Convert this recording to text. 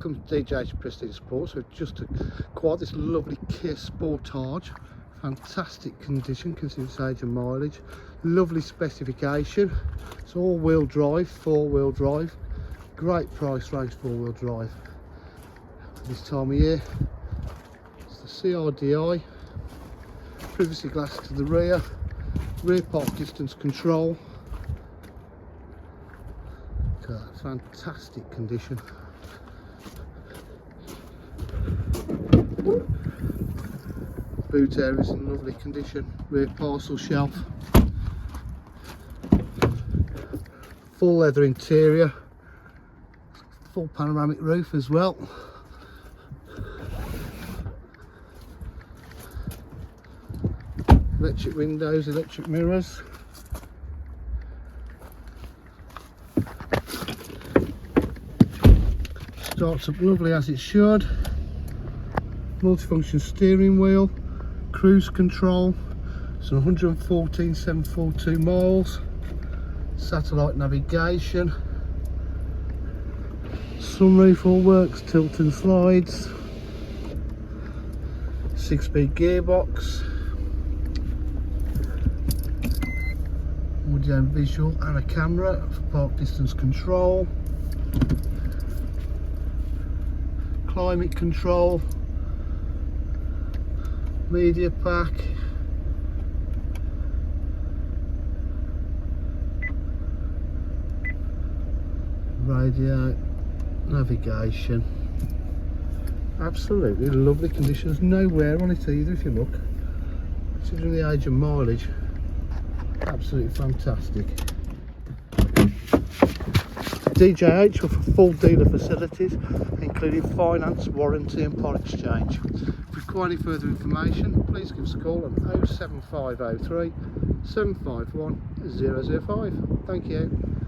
Welcome to DJH Prestige Sports. So just acquired this lovely Kia Sportage, fantastic condition considering its age and mileage, lovely specification. It's all-wheel drive, four-wheel drive, great price range four-wheel drive for this time of year. It's the CRDi, privacy glass to the rear park distance control. Fantastic condition. Boot area is in lovely condition, rear parcel shelf, full leather interior, full panoramic roof as well. Electric windows, electric mirrors. Starts up lovely as it should. Multifunction steering wheel, cruise control, so 114,742 miles, satellite navigation, sunroof all works, tilt and slides, 6-speed gearbox, audio and visual and a camera for park distance control, climate control, media pack, radio, navigation. Absolutely lovely conditions, no wear on it either if you look. Considering the age and mileage, absolutely fantastic. DJH offer full dealer facilities including finance, warranty and part exchange. If you require any further information, please give us a call on 07503 751 005. Thank you.